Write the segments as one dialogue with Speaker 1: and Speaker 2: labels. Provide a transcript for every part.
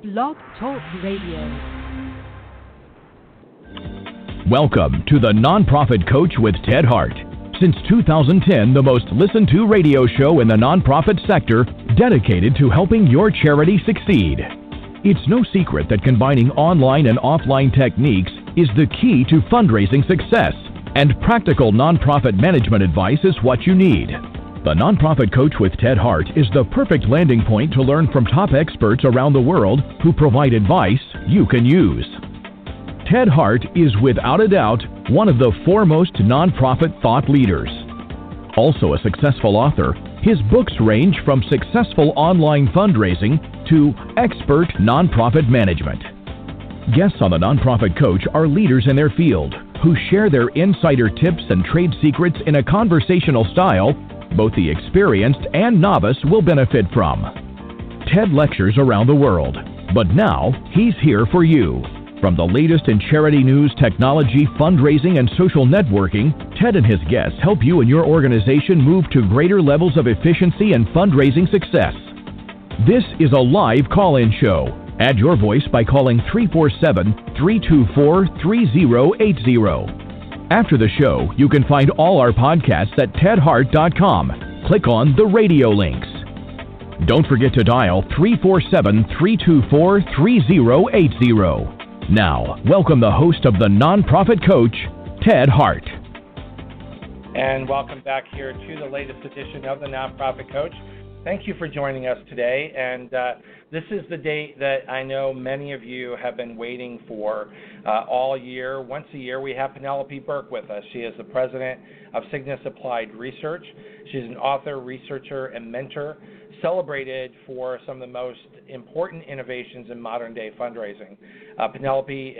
Speaker 1: Blog Talk Radio.
Speaker 2: Welcome to the Nonprofit Coach with Ted Hart. Since 2010, the most listened to radio show in the nonprofit sector dedicated to helping your charity succeed. It's no secret that combining online and offline techniques is the key to fundraising success, and practical nonprofit management advice is what you need. The Nonprofit Coach with Ted Hart is the perfect landing point to learn from top experts around the world who provide advice you can use. Ted Hart is without a doubt one of the foremost nonprofit thought leaders. Also a successful author, his books range from successful online fundraising to expert nonprofit management. Guests on the Nonprofit Coach are leaders in their field who share their insider tips and trade secrets in a conversational style both the experienced and novice will benefit from. Ted lectures around the world, but now he's here for you. From the latest in charity news, technology, fundraising, and social networking, Ted and his guests help you and your organization move to greater levels of efficiency and fundraising success. This is a live call-in show. Add your voice by calling 347-324-3080. After the show, you can find all our podcasts at tedhart.com. Click on the radio links. Don't forget to dial 347-324-3080. Now, welcome the host of the Nonprofit Coach, Ted Hart.
Speaker 3: And welcome back here to the latest edition of the Nonprofit Coach. Thank you for joining us today, and this is the date that I know many of you have been waiting for all year. Once a year, we have Penelope Burk with us. She is the president of Cygnus Applied Research. She's an author, researcher, and mentor, celebrated for some of the most important innovations in modern-day fundraising. Penelope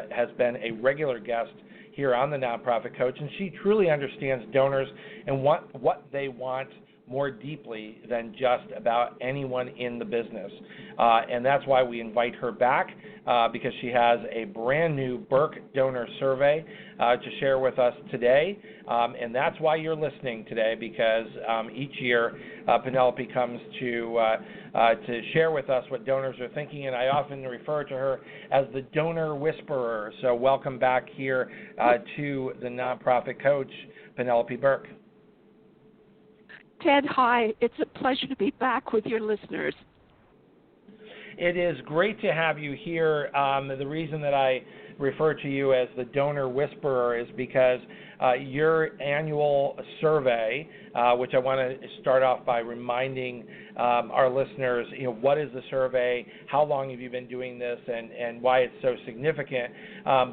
Speaker 3: has been a regular guest here on the Nonprofit Coach, and she truly understands donors and what they want more deeply than just about anyone in the business. And that's why we invite her back, because she has a brand new Burk donor survey to share with us today. And that's why you're listening today, because each year Penelope comes to share with us what donors are thinking, and I often refer to her as the donor whisperer. So welcome back here to the Nonprofit Coach, Penelope Burk.
Speaker 4: Ted, hi. It's a pleasure to be back with your listeners.
Speaker 3: It is great to have you here. The reason that I refer to you as the donor whisperer is because your annual survey, which I want to start off by reminding our listeners, what is the survey, how long have you been doing this, and why it's so significant.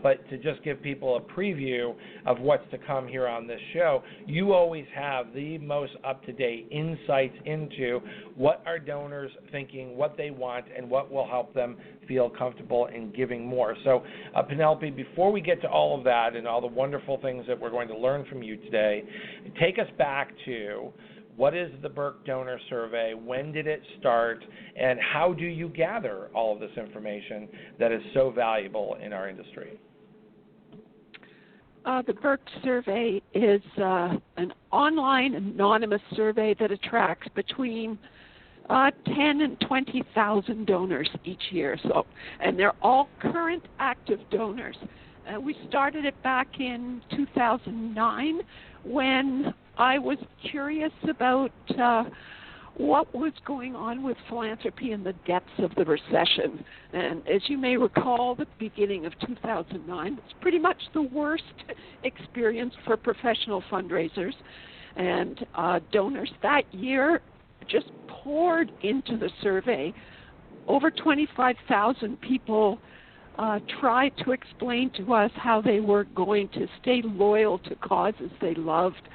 Speaker 3: But to just give people a preview of what's to come here on this show, you always have the most up-to-date insights into what are donors thinking, what they want, and what will help them feel comfortable in giving more. So, Penelope, before we get to all of that and all the wonderful things that we're going to learn from you today, take us back to what is the Burk Donor Survey, when did it start, and how do you gather all of this information that is so valuable in our industry?
Speaker 4: The Burk Survey is an online anonymous survey that attracts between 10 and 20,000 donors each year. So, and they're all current active donors. We started it back in 2009 when I was curious about what was going on with philanthropy in the depths of the recession. And as you may recall, the beginning of 2009 was pretty much the worst experience for professional fundraisers. And donors that year just poured into the survey. Over 25,000 people tried to explain to us how they were going to stay loyal to causes they loved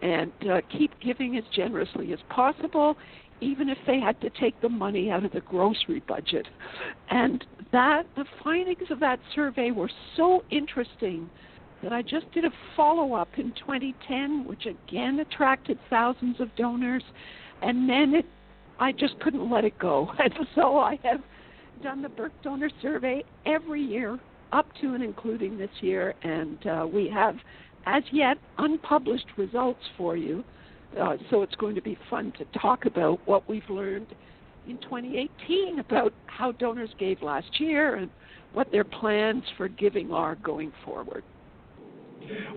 Speaker 4: and keep giving as generously as possible, even if they had to take the money out of the grocery budget. And the findings of that survey were so interesting that I just did a follow-up in 2010, which again attracted thousands of donors, and then I just couldn't let it go. And so I have done the Burk Donor Survey every year up to and including this year, and we have as yet unpublished results for you. So it's going to be fun to talk about what we've learned in 2018 about how donors gave last year and what their plans for giving are going forward.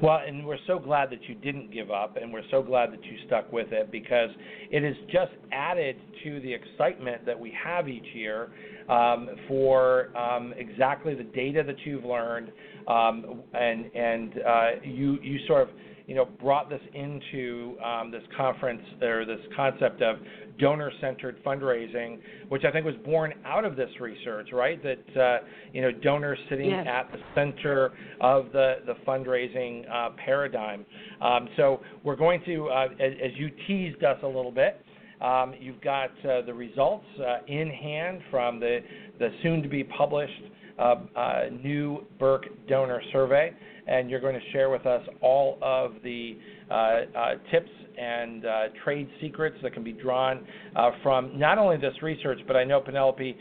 Speaker 3: Well, and we're so glad that you didn't give up, and we're so glad that you stuck with it, because it has just added to the excitement that we have each year for exactly the data that you've learned, and you sort of brought this into this conference, or this concept of donor-centered fundraising, which I think was born out of this research, right? That donors sitting
Speaker 4: Yes.
Speaker 3: at the center of the fundraising paradigm. So we're going to, as you teased us a little bit, you've got the results in hand from the soon-to-be published new Burk donor survey, and you're going to share with us all of the tips and trade secrets that can be drawn from not only this research, but I know, Penelope,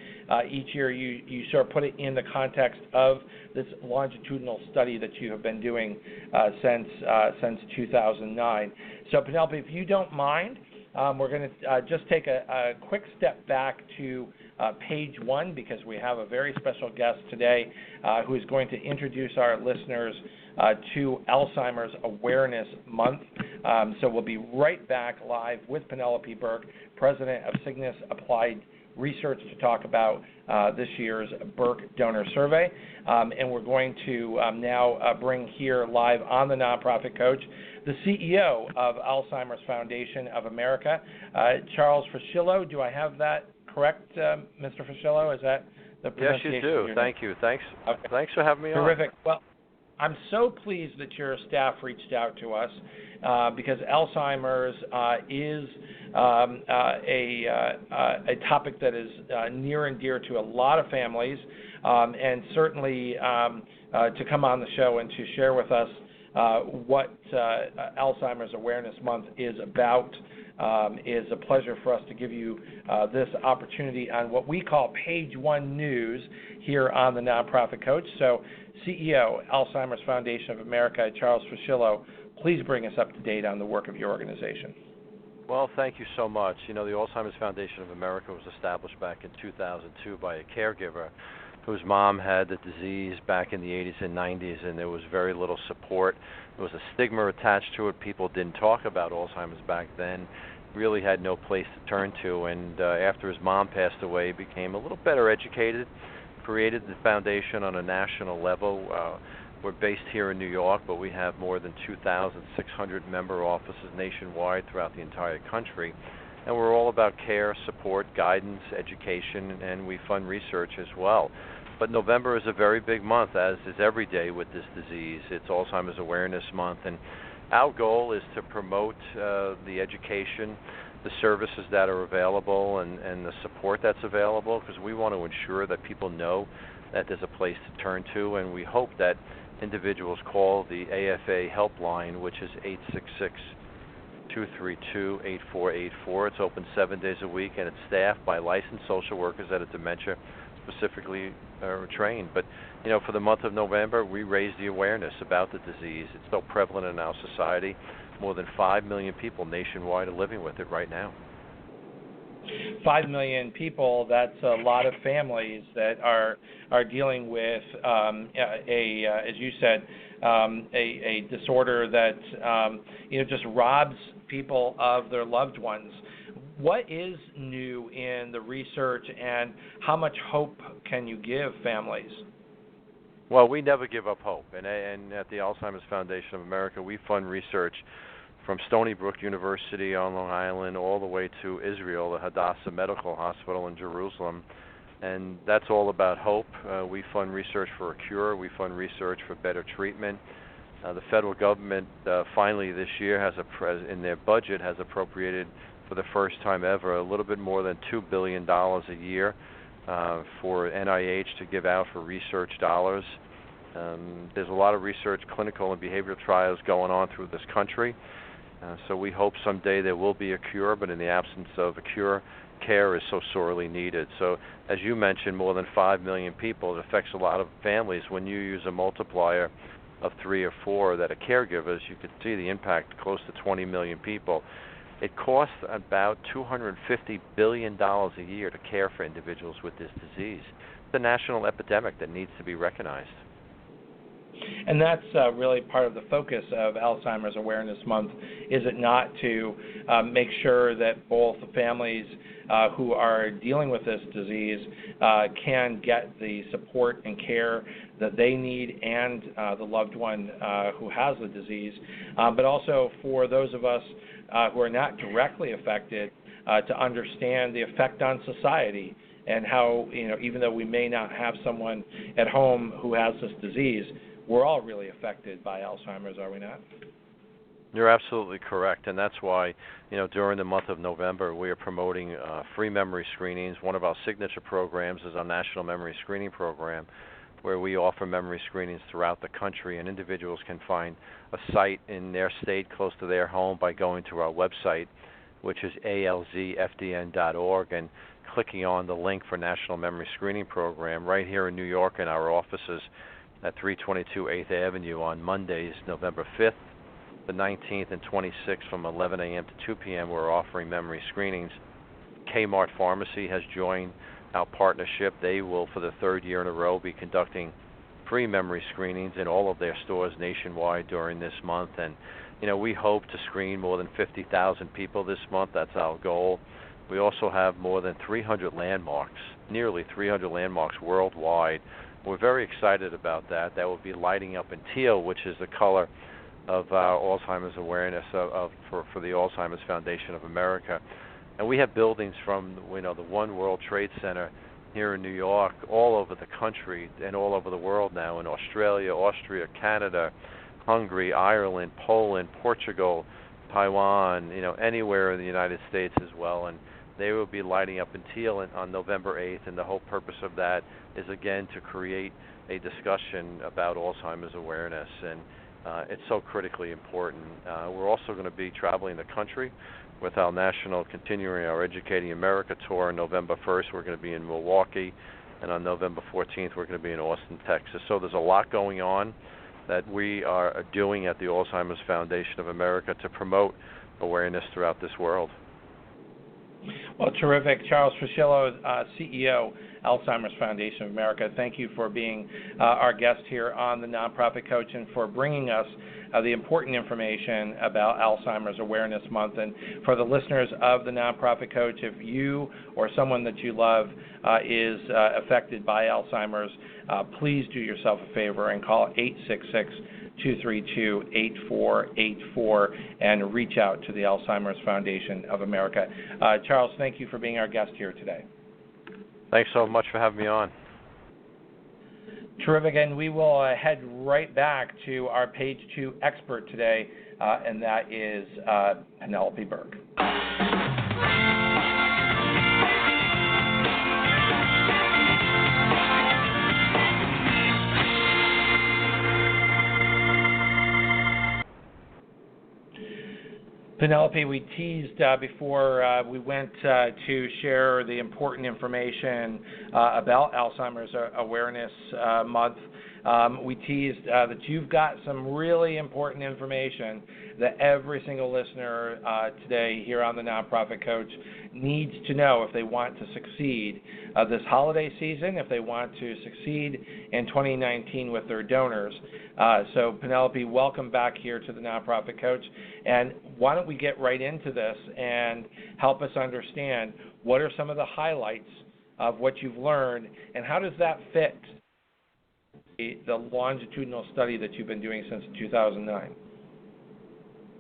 Speaker 3: each year you sort of put it in the context of this longitudinal study that you have been doing since 2009. So, Penelope, if you don't mind, we're going to just take a quick step back to page 1, because we have a very special guest today who is going to introduce our listeners to Alzheimer's Awareness Month. So we'll be right back live with Penelope Burk, president of Cygnus Applied Research, to talk about this year's Burk Donor Survey. And we're going to now bring here live on the Nonprofit Coach the CEO of Alzheimer's Foundation of America, Charles Fuschillo. Do I have that correct, Mr. Fuschillo? Is that the pronunciation?
Speaker 5: Yes, you do. Thank you. Thanks.
Speaker 3: Okay.
Speaker 5: Thanks for having me on.
Speaker 3: Terrific. Well, I'm so pleased that your staff reached out to us because Alzheimer's is a topic that is near and dear to a lot of families, and certainly to come on the show and to share with us what Alzheimer's Awareness Month is about is a pleasure for us to give you this opportunity on what we call Page 1 News here on the Nonprofit Coach. So, CEO, Alzheimer's Foundation of America, Charles Fuschillo, please bring us up to date on the work of your organization.
Speaker 5: Well, thank you so much. The Alzheimer's Foundation of America was established back in 2002 by a caregiver whose mom had the disease back in the 80s and 90s, and there was very little support. There was a stigma attached to it. People didn't talk about Alzheimer's back then, really had no place to turn to, and after his mom passed away, he became a little better educated, created the foundation on a national level. We're based here in New York, but we have more than 2,600 member offices nationwide throughout the entire country. And we're all about care, support, guidance, education, and we fund research as well. But November is a very big month, as is every day with this disease. It's Alzheimer's Awareness Month, and our goal is to promote the education, the services that are available, and the support that's available, because we want to ensure that people know that there's a place to turn to, and we hope that individuals call the AFA helpline, which is 866-232-8484. It's open 7 days a week, and it's staffed by licensed social workers that are dementia specifically trained. But, for the month of November, we raise the awareness about the disease. It's so prevalent in our society. More than 5 million people nationwide are living with it right now.
Speaker 3: 5 million people, that's a lot of families that are dealing with as you said, a disorder that just robs people of their loved ones. What is new in the research, and how much hope can you give families?
Speaker 5: Well, we never give up hope, and at the Alzheimer's Foundation of America, we fund research from Stony Brook University on Long Island all the way to Israel, the Hadassah Medical Hospital in Jerusalem, and that's all about hope. We fund research for a cure. We fund research for better treatment. The federal government finally this year in their budget has appropriated for the first time ever a little bit more than $2 billion a year for NIH to give out for research dollars. There's a lot of research, clinical and behavioral trials going on through this country. So we hope someday there will be a cure, but in the absence of a cure, care is so sorely needed. So as you mentioned, more than 5 million people, it affects a lot of families. When you use a multiplier of 3 or 4 that are caregivers, you can see the impact close to 20 million people. It costs about $250 billion a year to care for individuals with this disease. It's a national epidemic that needs to be recognized.
Speaker 3: And that's really part of the focus of Alzheimer's Awareness Month, is it not, to make sure that both the families who are dealing with this disease can get the support and care that they need, and the loved one who has the disease, but also for those of us who are not directly affected to understand the effect on society, and how, even though we may not have someone at home who has this disease, we're all really affected by Alzheimer's, are we not?
Speaker 5: You're absolutely correct, and that's why, during the month of November, we are promoting free memory screenings. One of our signature programs is our National Memory Screening Program, where we offer memory screenings throughout the country, and individuals can find a site in their state close to their home by going to our website, which is alzfdn.org, and clicking on the link for National Memory Screening Program right here in New York in our offices at 322 8th Avenue on Mondays, November 5th, the 19th, and 26th from 11 a.m. to 2 p.m. We're offering memory screenings. Kmart Pharmacy has joined our partnership. They will, for the third year in a row, be conducting free memory screenings in all of their stores nationwide during this month. And, we hope to screen more than 50,000 people this month. That's our goal. We also have more than 300 landmarks, nearly 300 landmarks worldwide. We're very excited about that. That will be lighting up in teal, which is the color of our Alzheimer's awareness for the Alzheimer's Foundation of America. And we have buildings from the One World Trade Center here in New York, all over the country and all over the world now, in Australia, Austria, Canada, Hungary, Ireland, Poland, Portugal, Taiwan, anywhere in the United States as well. And they will be lighting up in teal on November 8th, and the whole purpose of that is, again, to create a discussion about Alzheimer's awareness, and it's so critically important. We're also going to be traveling the country with our continuing our Educating America tour. On November 1st, we're going to be in Milwaukee, and on November 14th, we're going to be in Austin, Texas. So there's a lot going on that we are doing at the Alzheimer's Foundation of America to promote awareness throughout this world.
Speaker 3: Well, terrific. Charles Frusciello, CEO, Alzheimer's Foundation of America, thank you for being our guest here on the Nonprofit Coach, and for bringing us the important information about Alzheimer's Awareness Month. And for the listeners of the Nonprofit Coach, if you or someone that you love is affected by Alzheimer's, please do yourself a favor and call 866-232-8484 and reach out to the Alzheimer's Foundation of America. Charles, thank you for being our guest here today.
Speaker 5: Thanks so much for having me on.
Speaker 3: Terrific, and we will head right back to our page 2 expert today, and that is Penelope Burk. Penelope, we teased before we went to share the important information about Alzheimer's Awareness Month. We teased that you've got some really important information that every single listener today here on the Nonprofit Coach needs to know if they want to succeed this holiday season, if they want to succeed in 2019 with their donors. So, Penelope, welcome back here to the Nonprofit Coach. And why don't we get right into this and help us understand what are some of the highlights of what you've learned, and how does that fit the longitudinal study that you've been doing since 2009?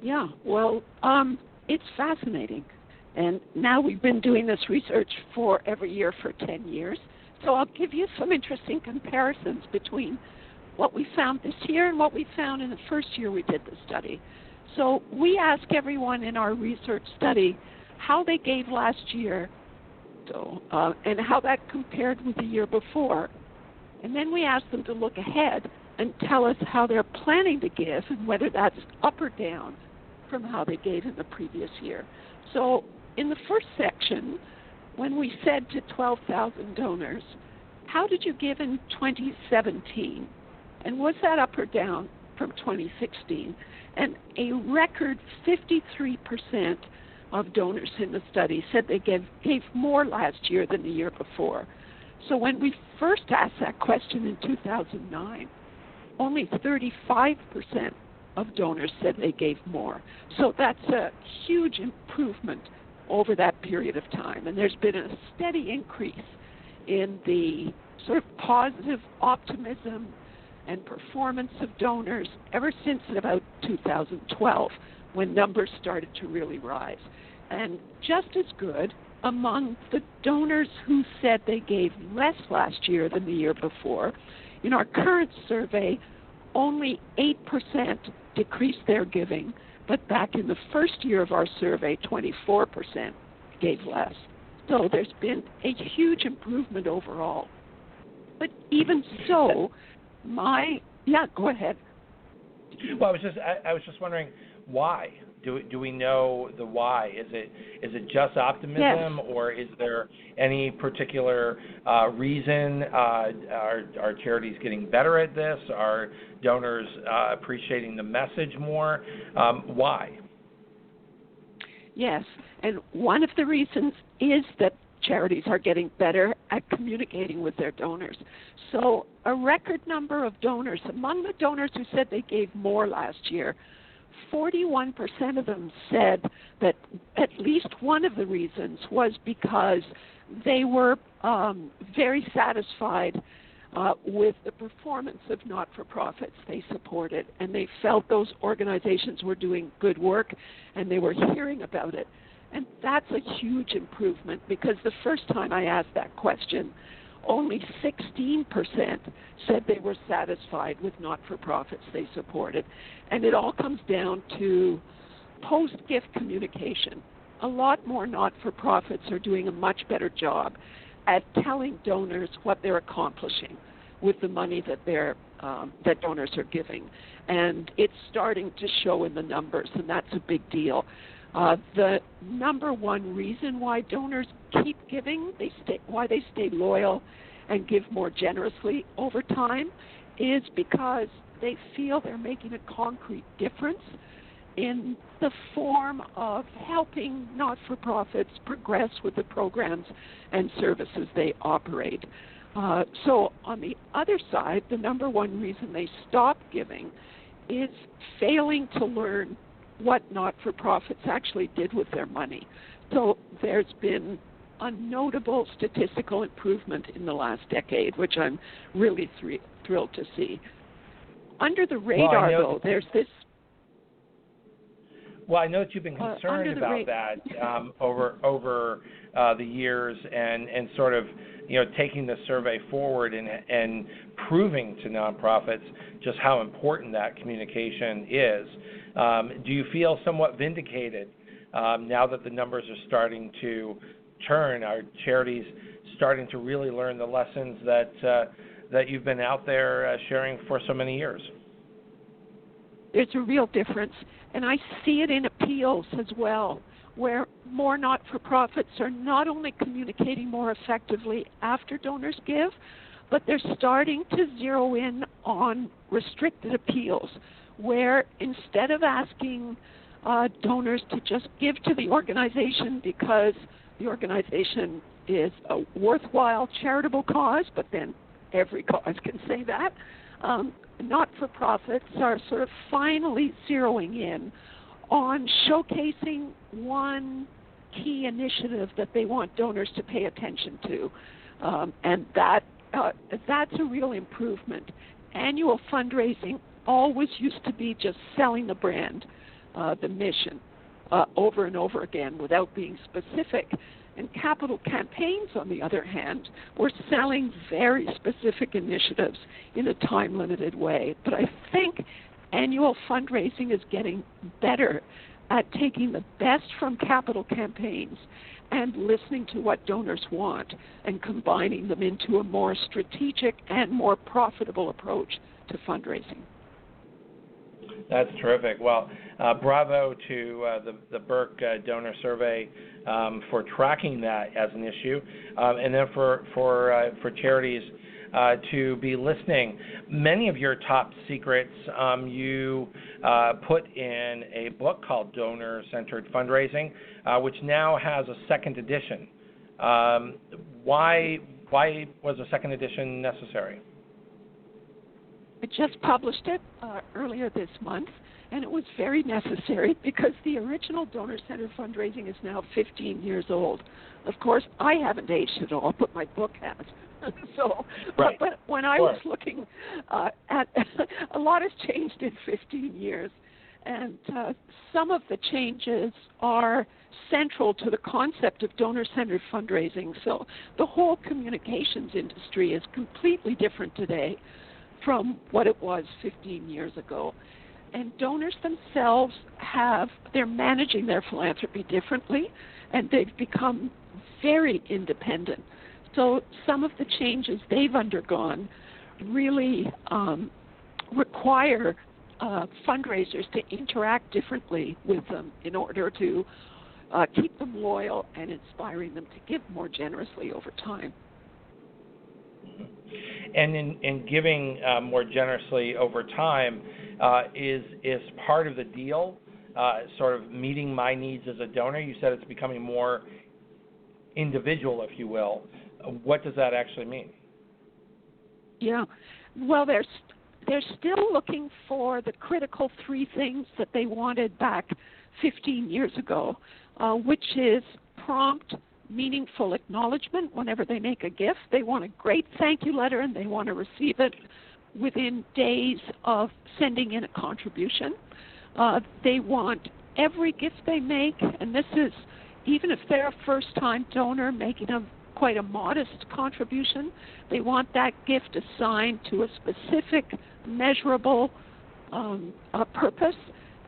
Speaker 4: Yeah, well, it's fascinating. And now we've been doing this research for every year for 10 years. So I'll give you some interesting comparisons between what we found this year and what we found in the first year we did the study. So we asked everyone in our research study how they gave last year, and how that compared with the year before. And then we asked them to look ahead and tell us how they're planning to give and whether that's up or down from how they gave in the previous year. So in the first section, when we said to 12,000 donors, how did you give in 2017? And was that up or down from 2016? And a record 53% of donors in the study said they gave more last year than the year before. So when we first asked that question in 2009, only 35% of donors said they gave more. So that's a huge improvement over that period of time. And there's been a steady increase in the sort of positive optimism and performance of donors ever since about 2012, when numbers started to really rise. And just as good, among the donors who said they gave less last year than the year before, in our current survey, only 8% decreased their giving, but back in the first year of our survey, 24% gave less. So there's been a huge improvement overall. But even so, go ahead.
Speaker 3: Well, I was just wondering why. Do we know the why? Is it just optimism,
Speaker 4: yes,
Speaker 3: or is there any particular reason? Are charities getting better at this? Are donors appreciating the message more? Why?
Speaker 4: Yes, and one of the reasons is that charities are getting better at communicating with their donors. So a record number of donors, among the donors who said they gave more last year, 41% of them said that at least one of the reasons was because they were very satisfied with the performance of not-for-profits they supported, and they felt those organizations were doing good work, and they were hearing about it. And that's a huge improvement, because the first time I asked that question, only 16% said they were satisfied with not-for-profits they supported. And it all comes down to post-gift communication. A lot more not-for-profits are doing a much better job at telling donors what they're accomplishing with the money that donors are giving. And it's starting to show in the numbers, and that's a big deal. The number one reason why donors keep giving, why they stay loyal and give more generously over time, is because they feel they're making a concrete difference in the form of helping not-for-profits progress with the programs and services they operate. So on the other side, the number one reason they stop giving is failing to learn what not-for-profits actually did with their money. So there's been a notable statistical improvement in the last decade, which I'm really thrilled to see. Under the radar, though, there's this...
Speaker 3: Well, I know that you've been concerned about that over the years, and sort of, taking the survey forward and proving to nonprofits just how important that communication is. Do you feel somewhat vindicated now that the numbers are starting to turn? Are charities starting to really learn the lessons that you've been out there sharing for so many years?
Speaker 4: There's a real difference, and I see it in appeals as well, where more not-for-profits are not only communicating more effectively after donors give, but they're starting to zero in on restricted appeals, where instead of asking donors to just give to the organization because the organization is a worthwhile charitable cause, but then every cause can say that, not-for-profits are sort of finally zeroing in on showcasing one key initiative that they want donors to pay attention to, and that's a real improvement. Annual fundraising always used to be just selling the brand, the mission, over and over again without being specific. And capital campaigns, on the other hand, were selling very specific initiatives in a time-limited way. But I think annual fundraising is getting better at taking the best from capital campaigns and listening to what donors want and combining them into a more strategic and more profitable approach to fundraising.
Speaker 3: That's terrific. Well, bravo to the Burk donor survey for tracking that as an issue, and then for charities to be listening. Many of your top secrets you put in a book called Donor-Centered Fundraising, which now has a second edition. Why was a second edition necessary?
Speaker 4: I just published it earlier this month, and it was very necessary because the original donor-centered fundraising is now 15 years old. Of course, I haven't aged at all, but my book has. So,
Speaker 3: right.
Speaker 4: But when I was looking at a lot has changed in 15 years, and some of the changes are central to the concept of donor-centered fundraising. So the whole communications industry is completely different today from what it was 15 years ago. And donors themselves they're managing their philanthropy differently, and they've become very independent. So some of the changes they've undergone really require fundraisers to interact differently with them in order to keep them loyal and inspiring them to give more generously over time.
Speaker 3: And in giving more generously over time, is part of the deal sort of meeting my needs as a donor? You said it's becoming more individual, if you will. What does that actually mean?
Speaker 4: Yeah, well, they're still looking for the critical three things that they wanted back 15 years ago, which is prompt, meaningful acknowledgement whenever they make a gift. They want a great thank you letter, and they want to receive it within days of sending in a contribution. They want every gift they make, and this is even if they're a first-time donor making quite a modest contribution, they want that gift assigned to a specific, measurable purpose.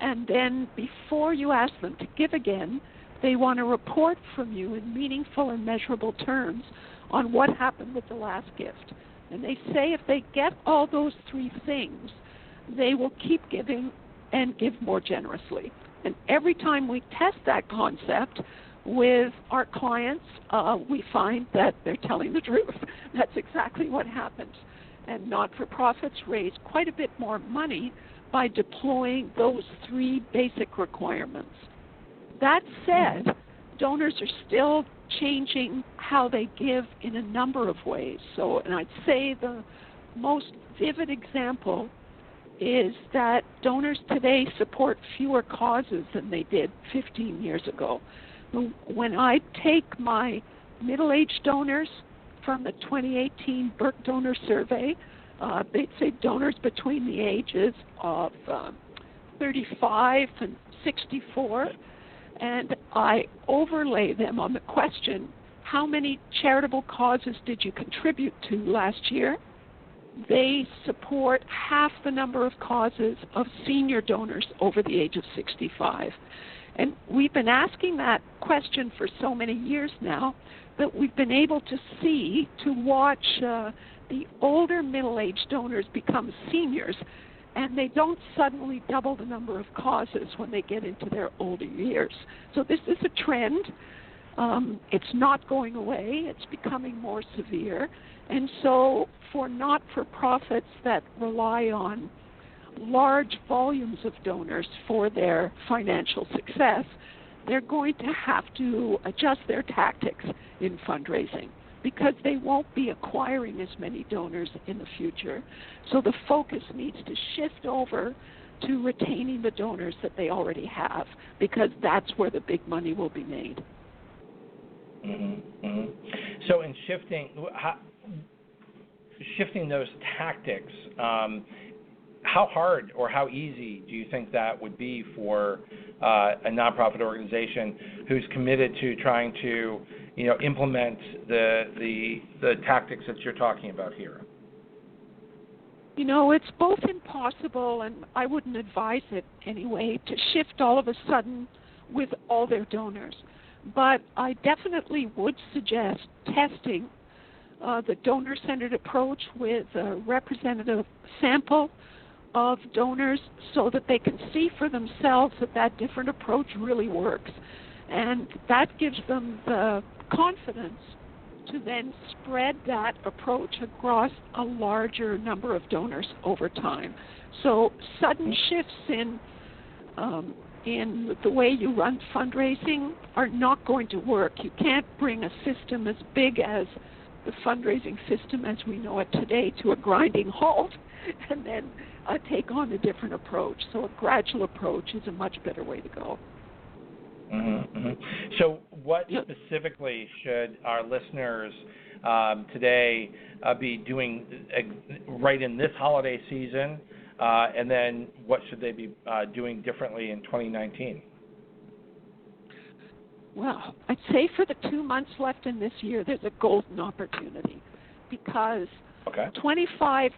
Speaker 4: And then before you ask them to give again, they want a report from you in meaningful and measurable terms on what happened with the last gift. And they say if they get all those three things, they will keep giving and give more generously. And every time we test that concept with our clients, we find that they're telling the truth. That's exactly what happens. And not-for-profits raise quite a bit more money by deploying those three basic requirements. That said, donors are still changing how they give in a number of ways. So, and I'd say the most vivid example is that donors today support fewer causes than they did 15 years ago. When I take my middle-aged donors from the 2018 Burk Donor Survey, they'd say donors between the ages of 35 and 64, and I overlay them on the question, how many charitable causes did you contribute to last year? They support half the number of causes of senior donors over the age of 65. And we've been asking that question for so many years now that we've been able to watch the older middle-aged donors become seniors, and they don't suddenly double the number of causes when they get into their older years. So this is a trend. It's not going away. It's becoming more severe. And so for not-for-profits that rely on large volumes of donors for their financial success, they're going to have to adjust their tactics in fundraising because they won't be acquiring as many donors in the future. So the focus needs to shift over to retaining the donors that they already have, because that's where the big money will be made.
Speaker 3: Mm-hmm. Mm-hmm. So in shifting those tactics, how hard or how easy do you think that would be for a nonprofit organization who's committed to trying to, implement the tactics that you're talking about here?
Speaker 4: It's both impossible, and I wouldn't advise it anyway, to shift all of a sudden with all their donors. But I definitely would suggest testing the donor-centered approach with a representative sample of donors so that they can see for themselves that different approach really works. And that gives them the confidence to then spread that approach across a larger number of donors over time. So sudden shifts in the way you run fundraising are not going to work. You can't bring a system as big as the fundraising system as we know it today to a grinding halt and then take on a different approach. So a gradual approach is a much better way to go.
Speaker 3: So what specifically should our listeners today be doing right in this holiday season, and then what should they be doing differently in 2019?
Speaker 4: Well, I'd say for the 2 months left in this year, there's a golden opportunity because 25%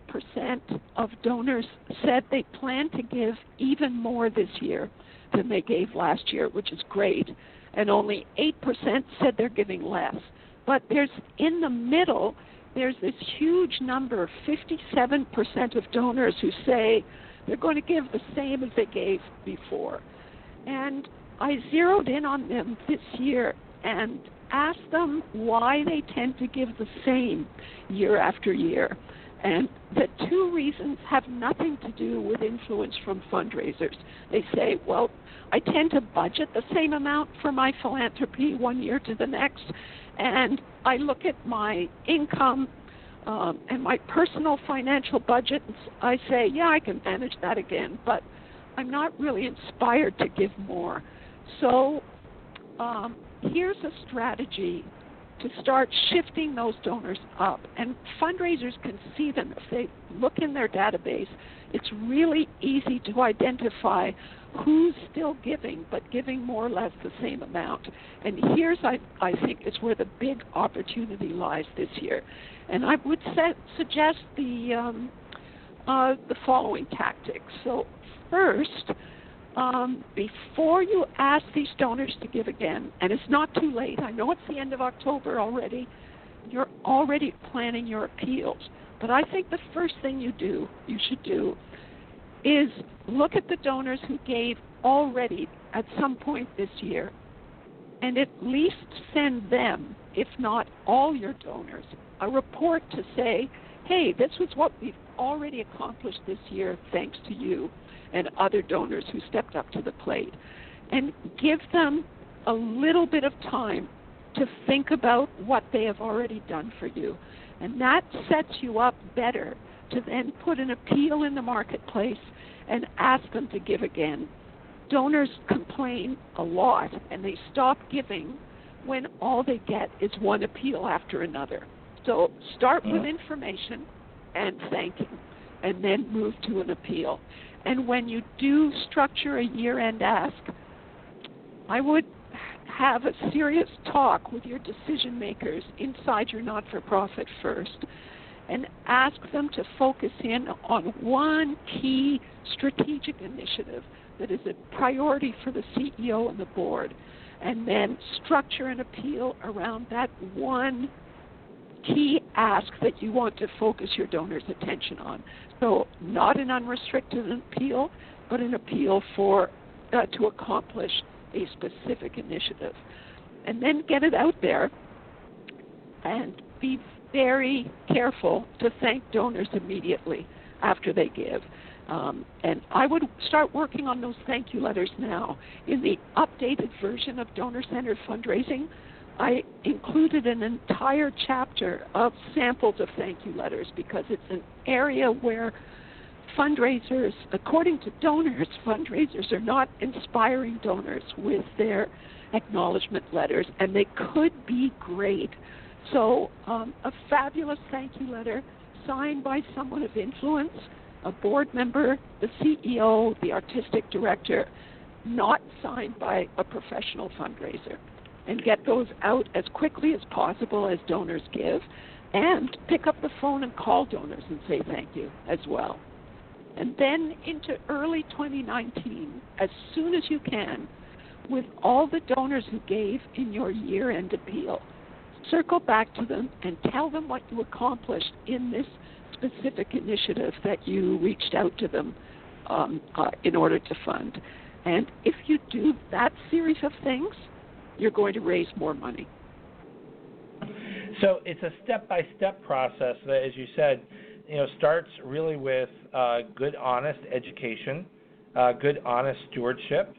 Speaker 4: of donors said they plan to give even more this year than they gave last year, which is great, and only 8% said they're giving less. But in the middle, there's this huge number, 57% of donors who say they're going to give the same as they gave before. And I zeroed in on them this year and asked them why they tend to give the same year after year. And the two reasons have nothing to do with influence from fundraisers. They say, well, I tend to budget the same amount for my philanthropy one year to the next, and I look at my income and my personal financial budget, and I say, yeah, I can manage that again, but I'm not really inspired to give more. So here's a strategy to start shifting those donors up. And fundraisers can see them. If they look in their database, it's really easy to identify who's still giving, but giving more or less the same amount. And here's, I think, is where the big opportunity lies this year. And I would suggest the following tactics. So first, before you ask these donors to give again, and it's not too late, I know it's the end of October already, you're already planning your appeals, but I think the first thing you should do is look at the donors who gave already at some point this year, and at least send them, if not all your donors, a report to say, hey, this was what we've already accomplished this year thanks to you and other donors who stepped up to the plate, and give them a little bit of time to think about what they have already done for you. And that sets you up better to then put an appeal in the marketplace and ask them to give again. Donors complain a lot, and they stop giving when all they get is one appeal after another. So start with information and thanking, and then move to an appeal. And when you do structure a year-end ask, I would have a serious talk with your decision makers inside your not-for-profit first and ask them to focus in on one key strategic initiative that is a priority for the CEO and the board, and then structure an appeal around that one key ask that you want to focus your donors' attention on. So not an unrestricted appeal, but an appeal to accomplish a specific initiative. And then get it out there and be very careful to thank donors immediately after they give. And I would start working on those thank you letters now. In the updated version of donor-centered fundraising, I included an entire chapter of samples of thank you letters because it's an area where fundraisers, according to donors, fundraisers are not inspiring donors with their acknowledgement letters, and they could be great. So a fabulous thank you letter signed by someone of influence, a board member, the CEO, the artistic director, not signed by a professional fundraiser. And get those out as quickly as possible as donors give, and pick up the phone and call donors and say thank you as well. And then into early 2019, as soon as you can, with all the donors who gave in your year-end appeal, circle back to them and tell them what you accomplished in this specific initiative that you reached out to them in order to fund. And if you do that series of things, you're going to raise more money.
Speaker 3: So it's a step-by-step process that, as you said, starts really with good, honest education, good, honest stewardship,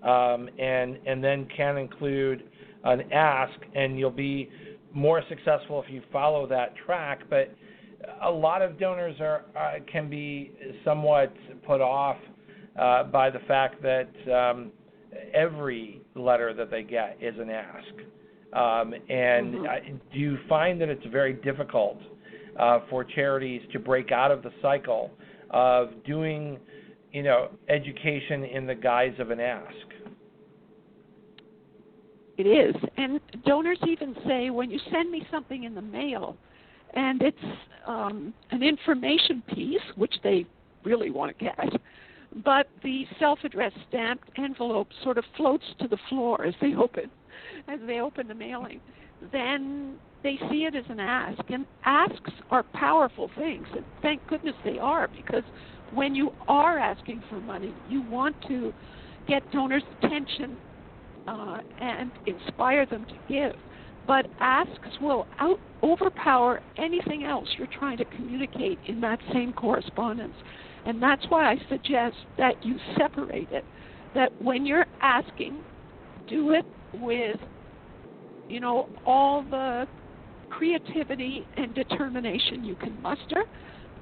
Speaker 3: and then can include an ask, and you'll be more successful if you follow that track. But a lot of donors can be somewhat put off by the fact that every letter that they get is an ask. Do you find that it's very difficult for charities to break out of the cycle of doing, education in the guise of an ask?
Speaker 4: It is. And donors even say, when you send me something in the mail and it's an information piece, which they really want to get, but the self-addressed stamped envelope sort of floats to the floor as they open the mailing, then they see it as an ask. And asks are powerful things, and thank goodness they are, because when you are asking for money, you want to get donors' attention and inspire them to give. But asks will overpower anything else you're trying to communicate in that same correspondence. And that's why I suggest that you separate it, that when you're asking, do it with, all the creativity and determination you can muster.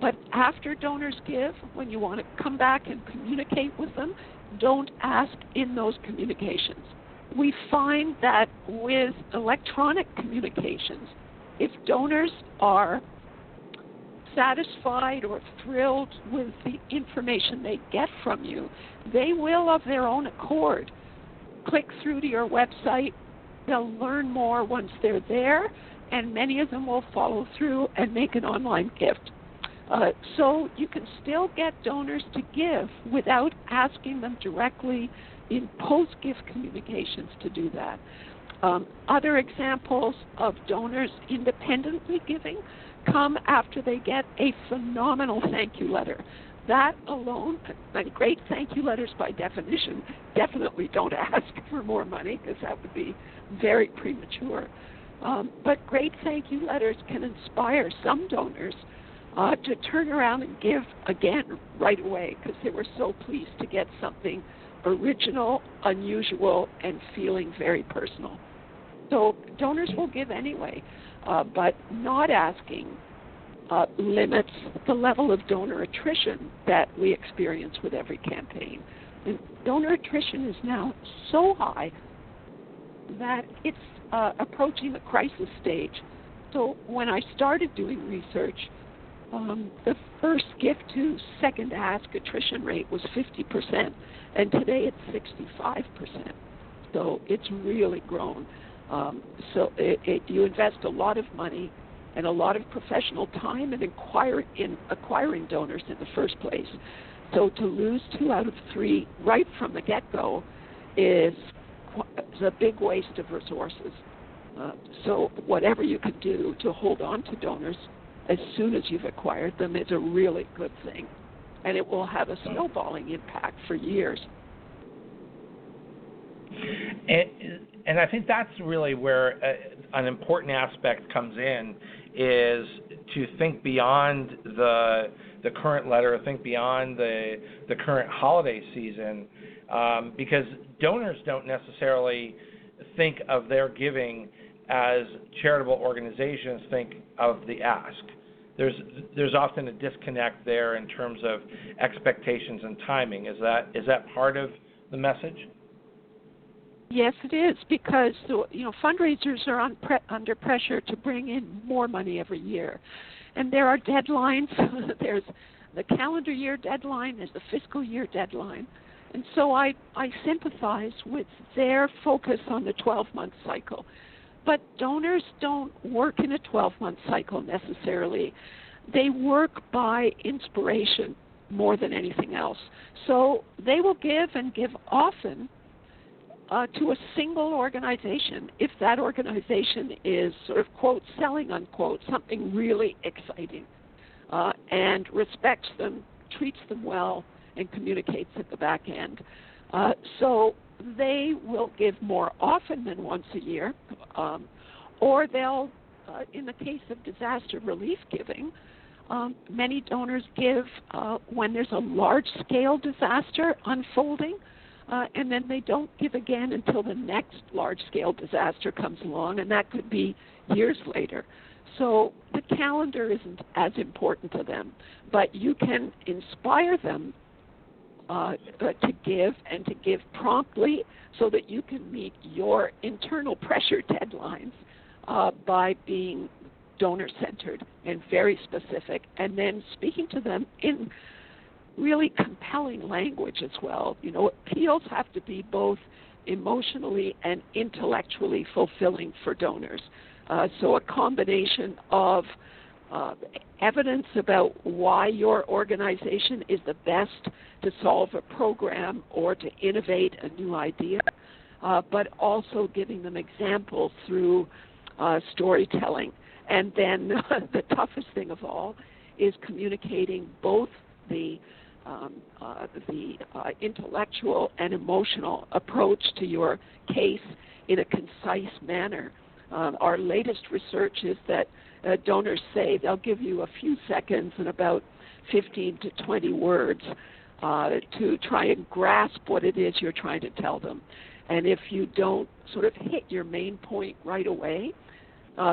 Speaker 4: But after donors give, when you want to come back and communicate with them, don't ask in those communications. We find that with electronic communications, if donors are satisfied or thrilled with the information they get from you, they will, of their own accord, click through to your website. They'll learn more once they're there, and many of them will follow through and make an online gift. So you can still get donors to give without asking them directly in post-gift communications to do that. Other examples of donors independently giving come after they get a phenomenal thank you letter. That alone, and great thank you letters by definition definitely don't ask for more money, because that would be very premature. But great thank you letters can inspire some donors to turn around and give again right away, because they were so pleased to get something original, unusual, and feeling very personal. So donors will give anyway, but not asking limits the level of donor attrition that we experience with every campaign. And donor attrition is now so high that it's approaching the crisis stage. So when I started doing research, the first gift to second ask attrition rate was 50%, and today it's 65%. So it's really grown. You invest a lot of money and a lot of professional time in acquiring donors in the first place. So to lose 2 out of 3 right from the get-go is a big waste of resources. So whatever you can do to hold on to donors as soon as you've acquired them is a really good thing. And it will have a snowballing impact for years.
Speaker 3: And I think that's really where an important aspect comes in, is to think beyond the current letter, think beyond the current holiday season, because donors don't necessarily think of their giving as charitable organizations think of the ask. There's often a disconnect there in terms of expectations and timing. Is that part of the message?
Speaker 4: Yes, it is, because fundraisers are under pressure to bring in more money every year, and there are deadlines. There's the calendar year deadline, there's the fiscal year deadline, and so I sympathize with their focus on the 12-month cycle. But donors don't work in a 12-month cycle necessarily. They work by inspiration more than anything else. So they will give and give often to a single organization if that organization is sort of, quote, selling, unquote, something really exciting, and respects them, treats them well, and communicates at the back end. So they will give more often than once a year, or they'll, in the case of disaster relief giving, many donors give when there's a large-scale disaster unfolding, and then they don't give again until the next large-scale disaster comes along, and that could be years later. So the calendar isn't as important to them, but you can inspire them to give, and to give promptly so that you can meet your internal pressure deadlines by being donor-centered and very specific, and then speaking to them in really compelling language as well. You know, appeals have to be both emotionally and intellectually fulfilling for donors. So a combination of evidence about why your organization is the best to solve a program or to innovate a new idea, but also giving them examples through storytelling. And then the toughest thing of all is communicating both the intellectual and emotional approach to your case in a concise manner. Our latest research is that donors say they'll give you a few seconds and about 15 to 20 words to try and grasp what it is you're trying to tell them. And if you don't sort of hit your main point right away,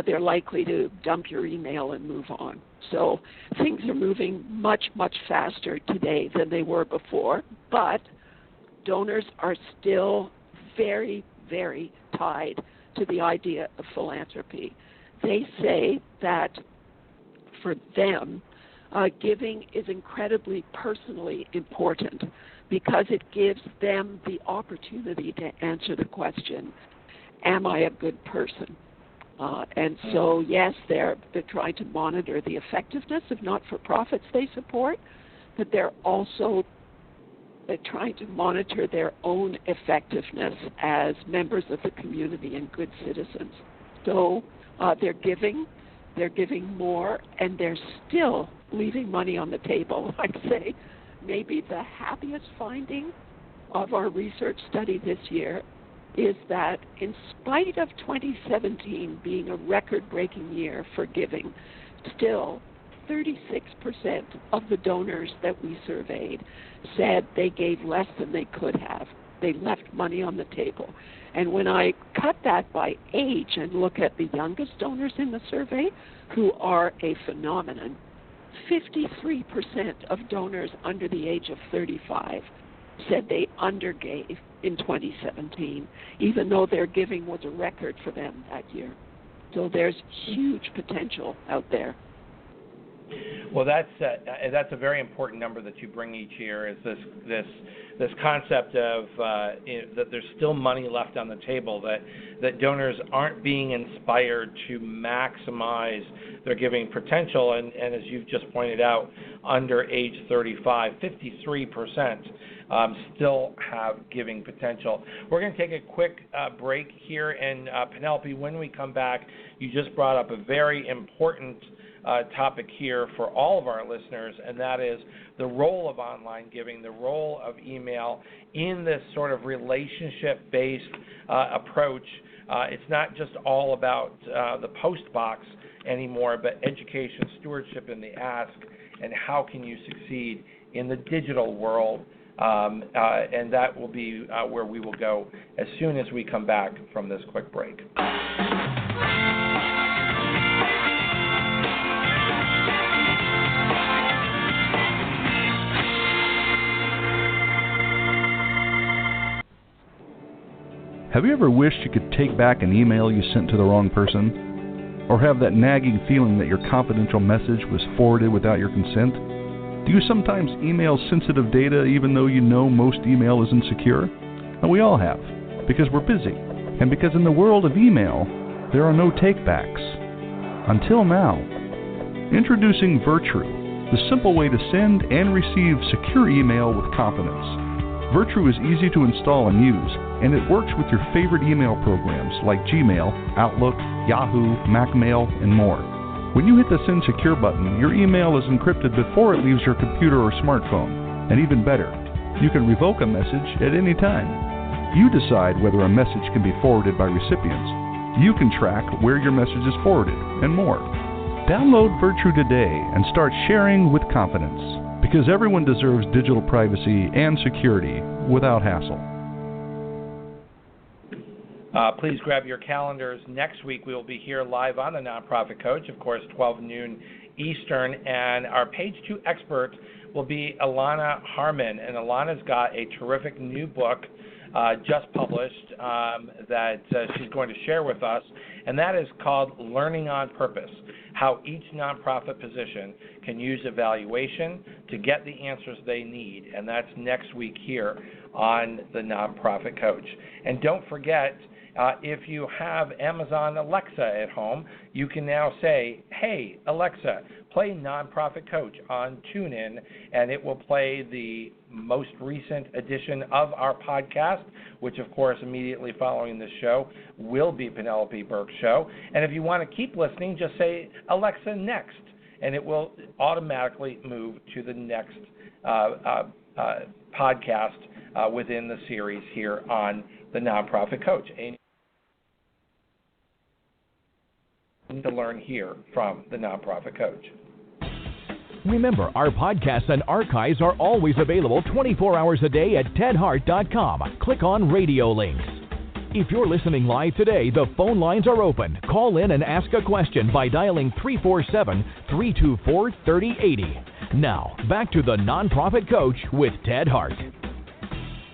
Speaker 4: they're likely to dump your email and move on. So things are moving much, much faster today than they were before, but donors are still very, very tied to the idea of philanthropy. They say that for them, giving is incredibly personally important because it gives them the opportunity to answer the question, am I a good person? And so, yes, they're trying to monitor the effectiveness of not-for-profits they support, but they're also trying to monitor their own effectiveness as members of the community and good citizens. So they're giving more, and they're still leaving money on the table. I'd say maybe the happiest finding of our research study this year is that in spite of 2017 being a record-breaking year for giving, still 36% of the donors that we surveyed said they gave less than they could have. They left money on the table. And when I cut that by age and look at the youngest donors in the survey, who are a phenomenon, 53% of donors under the age of 35 said they undergave in 2017, even though their giving was a record for them that year. So there's huge potential out there.
Speaker 3: Well, that's a very important number that you bring each year. Is this concept of that there's still money left on the table, that donors aren't being inspired to maximize their giving potential, and as you've just pointed out, under age 35, 53% still have giving potential. We're going to take a quick break here, and Penelope, when we come back, you just brought up a very important topic here for all of our listeners, and that is the role of online giving, the role of email in this sort of relationship-based approach. It's not just all about the post box anymore, but education, stewardship, and the ask, and how can you succeed in the digital world, and that will be where we will go as soon as we come back from this quick break.
Speaker 6: Have you ever wished you could take back an email you sent to the wrong person? Or have that nagging feeling that your confidential message was forwarded without your consent? Do you sometimes email sensitive data even though you know most email isn't secure? And we all have, because we're busy, and because in the world of email, there are no takebacks. Until now. Introducing Virtru, the simple way to send and receive secure email with confidence. Virtru is easy to install and use, and it works with your favorite email programs like Gmail, Outlook, Yahoo, MacMail, and more. When you hit the Send Secure button, your email is encrypted before it leaves your computer or smartphone. And even better, you can revoke a message at any time. You decide whether a message can be forwarded by recipients. You can track where your message is forwarded, and more. Download Virtue today and start sharing with confidence, because everyone deserves digital privacy and security without hassle.
Speaker 3: Please grab your calendars. Next week we will be here live on the Nonprofit Coach, of course, 12 noon Eastern, and our page 2 expert will be Ilana Harmon, and Ilana's got a terrific new book just published that she's going to share with us, and that is called Learning on Purpose, how each nonprofit position can use evaluation to get the answers they need, and that's next week here on the Nonprofit Coach. And don't forget, if you have Amazon Alexa at home, you can now say, hey, Alexa, play Nonprofit Coach on TuneIn, and it will play the most recent edition of our podcast, which, of course, immediately following this show will be Penelope Burk's show. And if you want to keep listening, just say, Alexa, next, and it will automatically move to the next podcast within the series here on the Nonprofit Coach. To learn here from the Nonprofit Coach.
Speaker 2: Remember, our podcasts and archives are always available 24 hours a day at tedhart.com. Click on radio links. If you're listening live today, the phone lines are open. Call in and ask a question by dialing 347-324-3080. Now, back to the Nonprofit Coach with Ted Hart.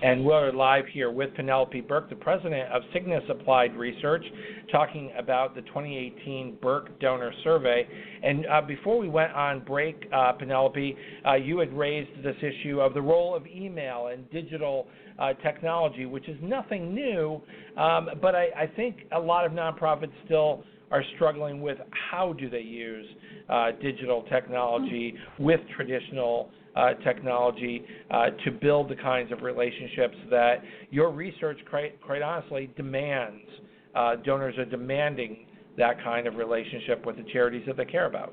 Speaker 3: And we're live here with Penelope Burk, the president of Cygnus Applied Research, talking about the 2018 Burk Donor Survey. And before we went on break, Penelope, you had raised this issue of the role of email and digital technology, which is nothing new, but I think a lot of nonprofits still are struggling with how do they use digital technology with traditional technology to build the kinds of relationships that your research, quite honestly, demands. Donors are demanding that kind of relationship with the charities that they care about.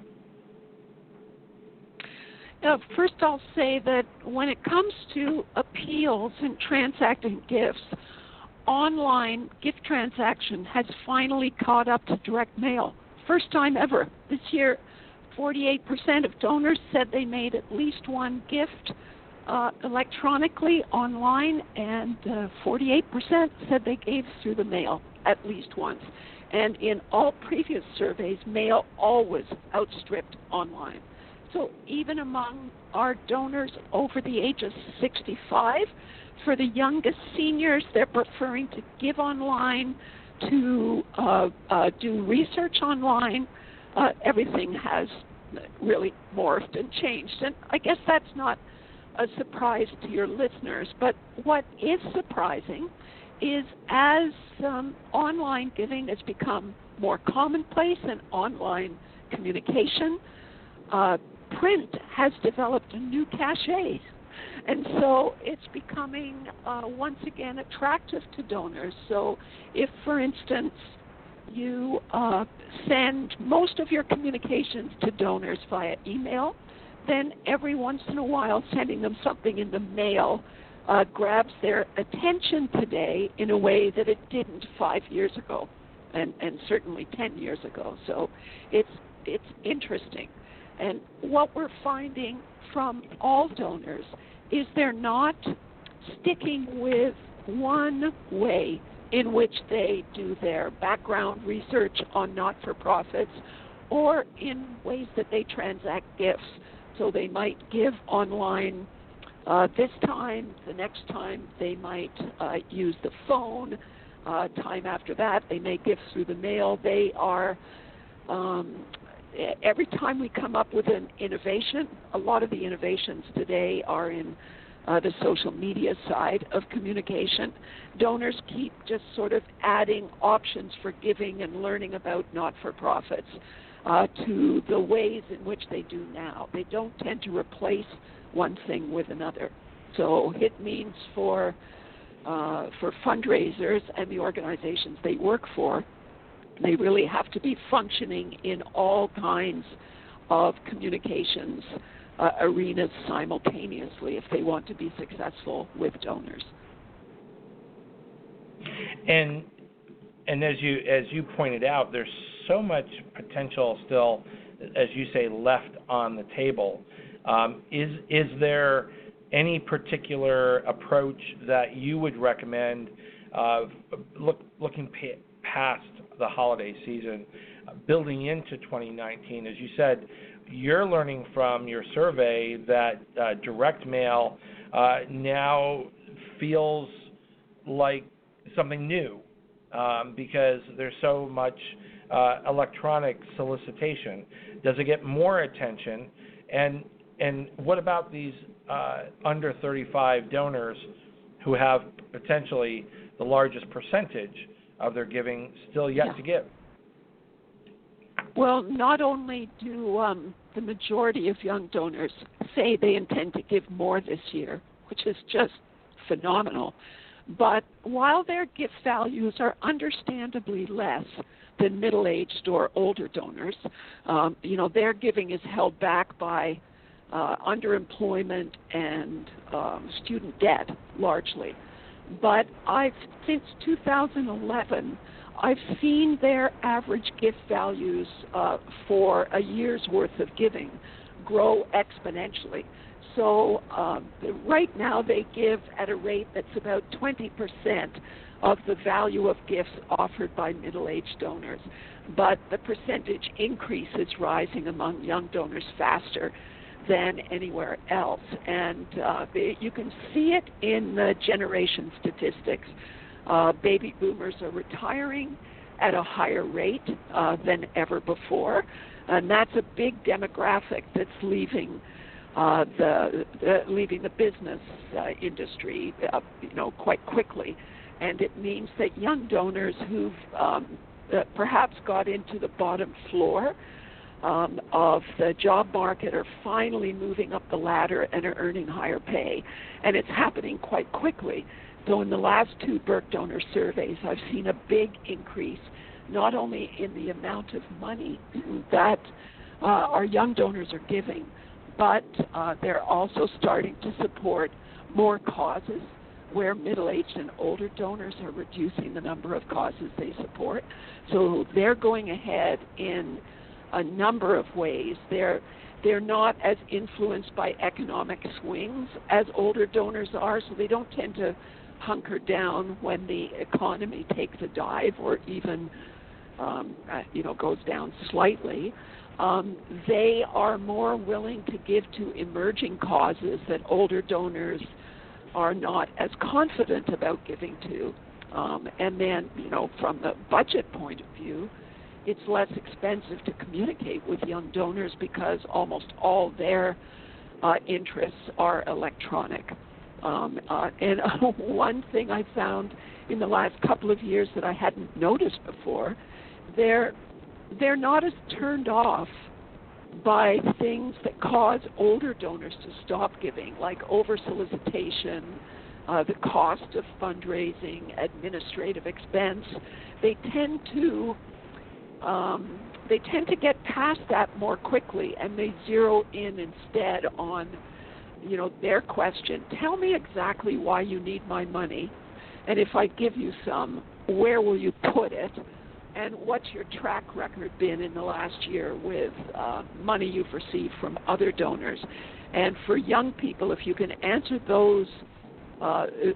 Speaker 4: First, I'll say that when it comes to appeals and transacting gifts, online gift transaction has finally caught up to direct mail. First time ever. This year, 48% of donors said they made at least one gift electronically online, and 48% said they gave through the mail at least once. And in all previous surveys, mail always outstripped online. So even among our donors over the age of 65, for the youngest seniors, they're preferring to give online, to do research online. Everything has really morphed and changed. And I guess that's not a surprise to your listeners. But what is surprising is as online giving has become more commonplace and online communication, print has developed a new cachet. And so it's becoming, once again, attractive to donors. So if, for instance, you send most of your communications to donors via email, then every once in a while sending them something in the mail grabs their attention today in a way that it didn't 5 years ago and certainly 10 years ago. So it's interesting. And what we're finding from all donors is they're not sticking with one way in which they do their background research on not-for-profits or in ways that they transact gifts. So they might give online this time, the next time they might use the phone, time after that they may give through the mail. They are, every time we come up with an innovation, a lot of the innovations today are in the social media side of communication. Donors keep just sort of adding options for giving and learning about not-for-profits to the ways in which they do now. They don't tend to replace one thing with another. So it means for for fundraisers and the organizations they work for. They really have to be functioning in all kinds of communications arenas simultaneously if they want to be successful with donors.
Speaker 3: And as you pointed out, there's so much potential still, as you say, left on the table. Is there any particular approach that you would recommend looking past the holiday season, building into 2019? As you said, you're learning from your survey that direct mail now feels like something new because there's so much electronic solicitation. Does it get more attention? And what about these under 35 donors who have potentially the largest percentage of their giving still yet to give?
Speaker 4: Well, not only do the majority of young donors say they intend to give more this year, which is just phenomenal, but while their gift values are understandably less than middle-aged or older donors, their giving is held back by underemployment and student debt largely. But since 2011, I've seen their average gift values for a year's worth of giving grow exponentially. So right now they give at a rate that's about 20% of the value of gifts offered by middle-aged donors. But the percentage increase is rising among young donors faster than anywhere else. And you can see it in the generation statistics. Baby boomers are retiring at a higher rate than ever before, and that's a big demographic that's leaving the business industry, quite quickly. And it means that young donors who've perhaps got into the bottom floor of the job market are finally moving up the ladder and are earning higher pay. And it's happening quite quickly. So in the last 2 Burk donor surveys, I've seen a big increase, not only in the amount of money that our young donors are giving, but they're also starting to support more causes where middle-aged and older donors are reducing the number of causes they support. So they're going ahead in a number of ways. They're not as influenced by economic swings as older donors are, so they don't tend to hunker down when the economy takes a dive or even goes down slightly. They are more willing to give to emerging causes that older donors are not as confident about giving to. And then, from the budget point of view, it's less expensive to communicate with young donors because almost all their interests are electronic. And one thing I found in the last couple of years that I hadn't noticed before, they're not as turned off by things that cause older donors to stop giving, like over-solicitation, the cost of fundraising, administrative expense. They tend to get past that more quickly, and they zero in instead on their question. Tell me exactly why you need my money, and if I give you some, where will you put it? And what's your track record been in the last year with money you've received from other donors? And for young people, if you can answer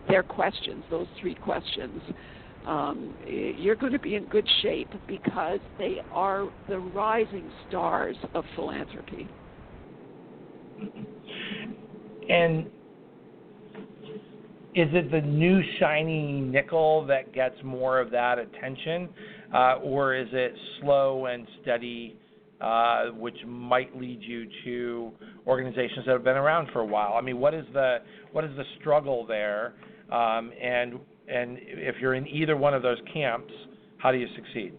Speaker 4: their questions, those 3 questions, you're going to be in good shape because they are the rising stars of philanthropy. And
Speaker 3: is it the new shiny nickel that gets more of that attention, or is it slow and steady, which might lead you to organizations that have been around for a while? I mean, what is the struggle there? And if you're in either one of those camps, how do you succeed?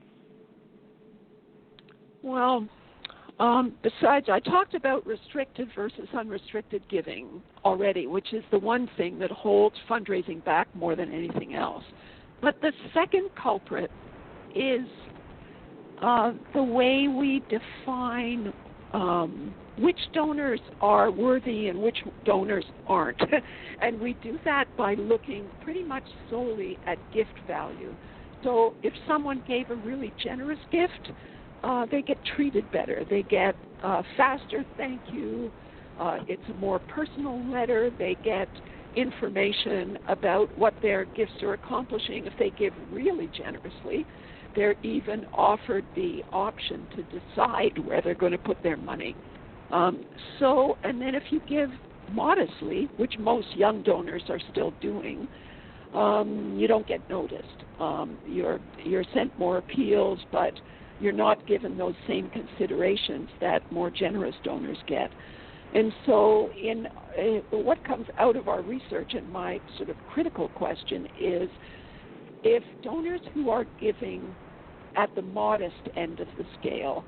Speaker 4: Well, Besides, I talked about restricted versus unrestricted giving already, which is the one thing that holds fundraising back more than anything else. But the second culprit is the way we define which donors are worthy and which donors aren't. And we do that by looking pretty much solely at gift value. So if someone gave a really generous gift, they get treated better. They get faster thank you. It's a more personal letter. They get information about what their gifts are accomplishing. If they give really generously, they're even offered the option to decide where they're going to put their money. And then if you give modestly, which most young donors are still doing, you don't get noticed. You're sent more appeals, but you're not given those same considerations that more generous donors get. And so what comes out of our research, and my sort of critical question is, if donors who are giving at the modest end of the scale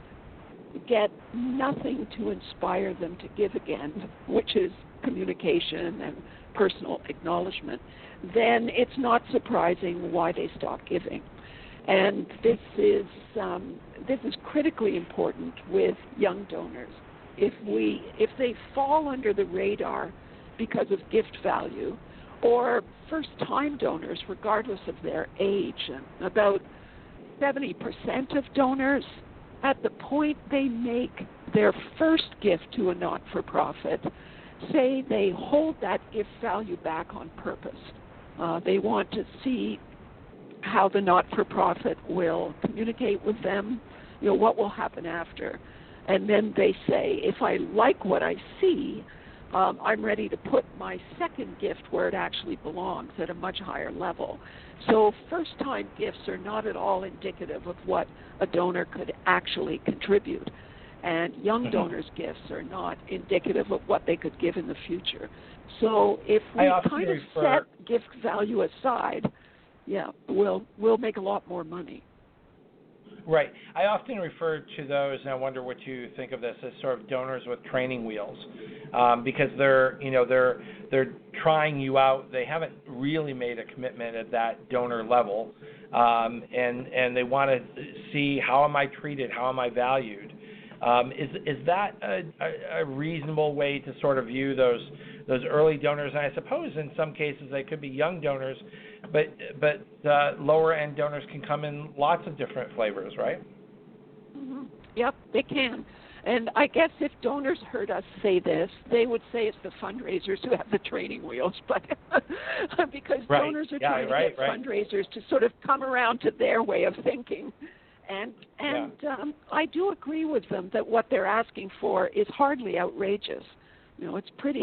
Speaker 4: get nothing to inspire them to give again, which is communication and personal acknowledgement, then it's not surprising why they stop giving. And this is critically important with young donors. If they fall under the radar because of gift value, or first-time donors, regardless of their age, and about 70% of donors, at the point they make their first gift to a not-for-profit, say they hold that gift value back on purpose. They want to see how the not-for-profit will communicate with them, what will happen after. And then they say, if I like what I see, I'm ready to put my second gift where it actually belongs at a much higher level. So first-time gifts are not at all indicative of what a donor could actually contribute. And young donors' gifts are not indicative of what they could give in the future. So if we kind of set gift value aside, we'll make a lot more money.
Speaker 3: Right. I often refer to those, and I wonder what you think of this, as sort of donors with training wheels, because they're trying you out. They haven't really made a commitment at that donor level, and they want to see, how am I treated, how am I valued. Is that a reasonable way to sort of view those early donors? And I suppose in some cases they could be young donors, but lower end donors can come in lots of different flavors, right?
Speaker 4: Mm-hmm. Yep, they can. And I guess if donors heard us say this, they would say it's the fundraisers who have the training wheels, but because donors are trying to get fundraisers to sort of come around to their way of thinking. And I do agree with them that what they're asking for is hardly outrageous. It's pretty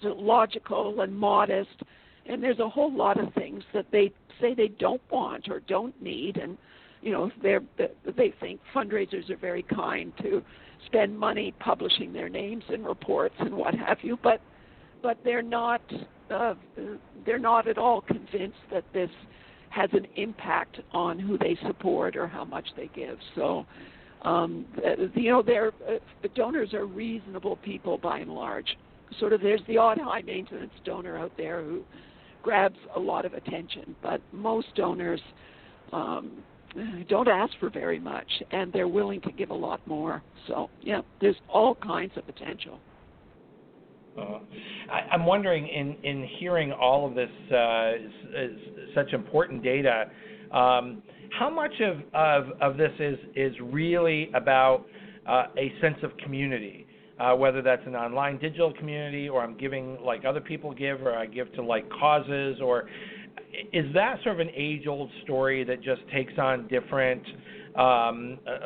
Speaker 4: logical and modest, and there's a whole lot of things that they say they don't want or don't need, and they think fundraisers are very kind to spend money publishing their names in reports and what have you, but they're not at all convinced that this has an impact on who they support or how much they give. So, the donors are reasonable people by and large. Sort of, there's the odd high-maintenance donor out there who grabs a lot of attention, but most donors don't ask for very much, and they're willing to give a lot more. So, there's all kinds of potential.
Speaker 3: I'm wondering, in hearing all of this such important data, how much of this is really about a sense of community, whether that's an online digital community, or I'm giving like other people give, or I give to like causes, or is that sort of an age-old story that just takes on different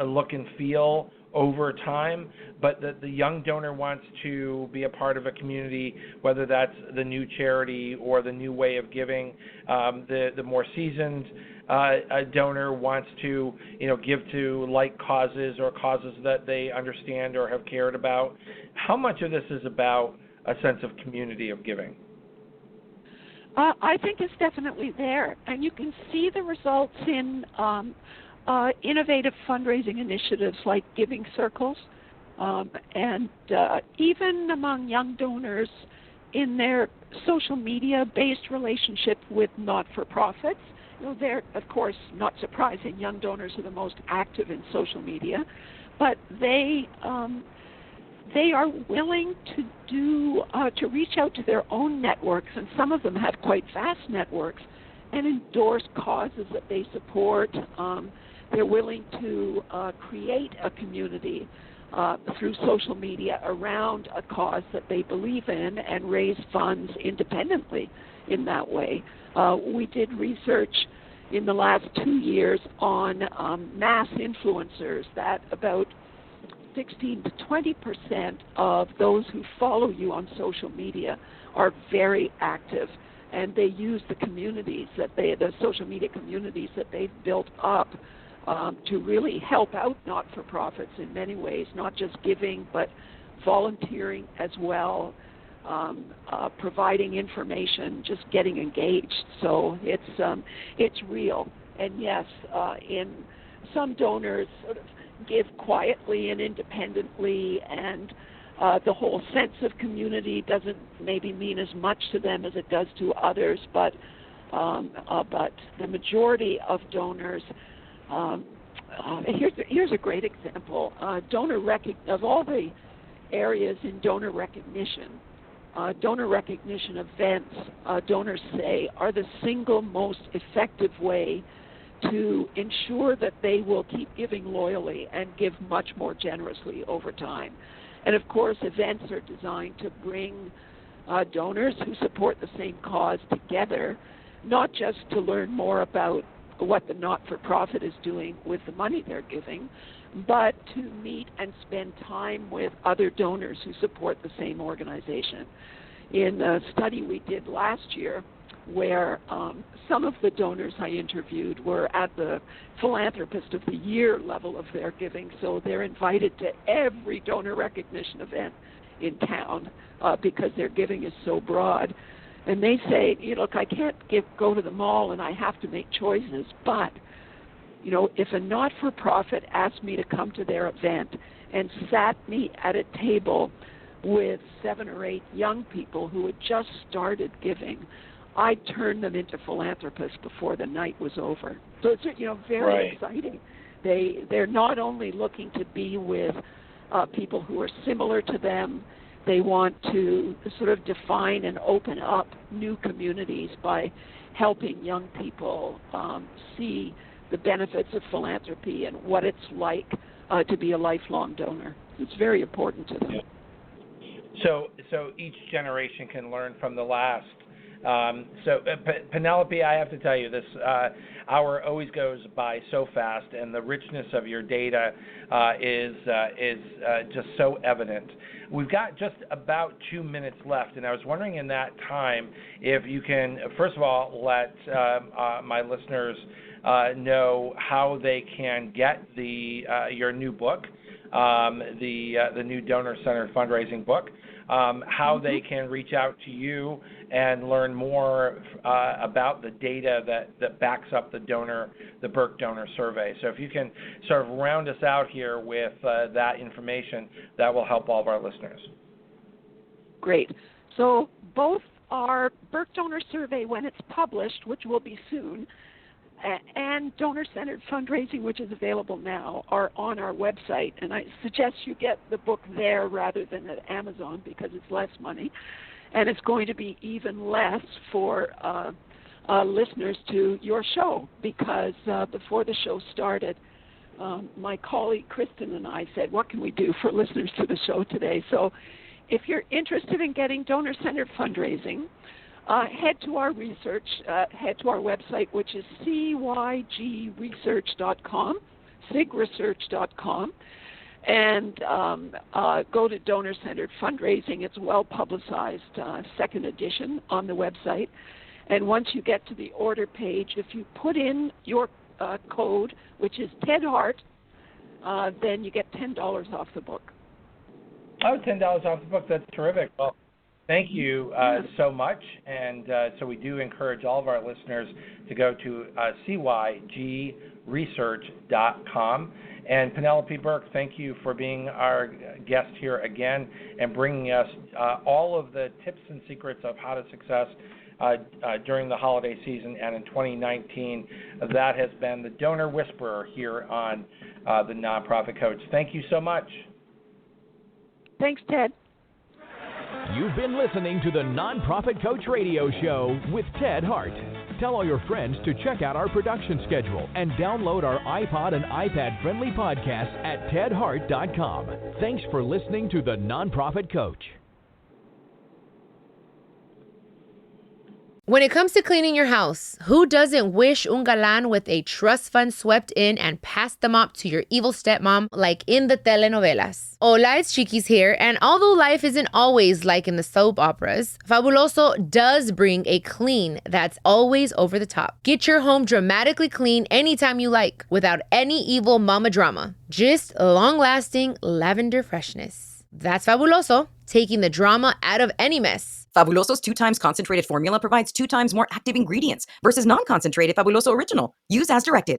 Speaker 3: look and feel over time, but that the young donor wants to be a part of a community, whether that's the new charity or the new way of giving. The more seasoned donor wants to, give to like causes or causes that they understand or have cared about. How much of this is about a sense of community of giving?
Speaker 4: I think it's definitely there, and you can see the results in innovative fundraising initiatives like giving circles. And even among young donors in their social media-based relationship with not-for-profits, they're, of course, not surprising. Young donors are the most active in social media, but they are willing to reach out to their own networks, and some of them have quite vast networks, and endorse causes that they support. They're willing to create a community through social media around a cause that they believe in and raise funds independently in that way. We did research in the last 2 years on mass influencers, that about 16 to 20% of those who follow you on social media are very active, and they use the communities the social media communities that they've built up to really help out not-for-profits in many ways, not just giving, but volunteering as well, providing information, just getting engaged. So it's real. And yes, in some donors sort of give quietly and independently, and the whole sense of community doesn't maybe mean as much to them as it does to others, but the majority of donors, here's a great example. Of all the areas in donor recognition events, donors say, are the single most effective way to ensure that they will keep giving loyally and give much more generously over time. And of course, events are designed to bring donors who support the same cause together, not just to learn more about what the not-for-profit is doing with the money they're giving, but to meet and spend time with other donors who support the same organization. In a study we did last year, where some of the donors I interviewed were at the Philanthropist of the Year level of their giving, so they're invited to every donor recognition event in town because their giving is so broad. And they say, look, I can't go to the mall and I have to make choices, but if a not-for-profit asked me to come to their event and sat me at a table with 7 or 8 young people who had just started giving, I turned them into philanthropists before the night was over. So it's very exciting. They're not only looking to be with people who are similar to them. They want to sort of define and open up new communities by helping young people see the benefits of philanthropy and what it's like to be a lifelong donor. It's very important to them.
Speaker 3: So each generation can learn from the last. Penelope, I have to tell you, this hour always goes by so fast, and the richness of your data is just so evident. We've got just about 2 minutes left, and I was wondering in that time if you can, first of all, let my listeners know how they can get your new book, the new donor-centered fundraising book, how they can reach out to you and learn more about the data that backs up the Burk Donor Survey. So if you can sort of round us out here with that information, that will help all of our listeners.
Speaker 4: Great. So both our Burk Donor Survey, when it's published, which will be soon, and donor-centered fundraising, which is available now, are on our website. And I suggest you get the book there rather than at Amazon because it's less money. And it's going to be even less for listeners to your show because before the show started, my colleague Kristen and I said, what can we do for listeners to the show today? So if you're interested in getting donor-centered fundraising, head to our research, head to our website, which is cygresearch.com, cygresearch.com, and go to donor-centered fundraising. It's well-publicized, second edition on the website. And once you get to the order page, if you put in your code, which is Ted Hart, then you get $10 off the book.
Speaker 3: Oh, $10 off the book. That's terrific. Well, thank you so much, and so we do encourage all of our listeners to go to cygresearch.com research.com. And Penelope Burk, thank you for being our guest here again and bringing us all of the tips and secrets of how to success during the holiday season and in 2019. That has been the Donor Whisperer here on the Nonprofit Coach. Thank you so much.
Speaker 4: Thanks, Ted.
Speaker 2: You've been listening to the Nonprofit Coach Radio Show with Ted Hart. Tell all your friends to check out our production schedule and download our iPod and iPad-friendly podcasts at tedhart.com. Thanks for listening to the Nonprofit Coach.
Speaker 7: When it comes to cleaning your house, who doesn't wish un galán with a trust fund swept in and passed the mop to your evil stepmom like in the telenovelas? Hola, it's Chiquis here, and although life isn't always like in the soap operas, Fabuloso does bring a clean that's always over the top. Get your home dramatically clean anytime you like, without any evil mama drama. Just long-lasting lavender freshness. That's Fabuloso, taking the drama out of any mess.
Speaker 8: Fabuloso's 2 times concentrated formula provides 2 times more active ingredients versus non-concentrated Fabuloso Original. Use as directed.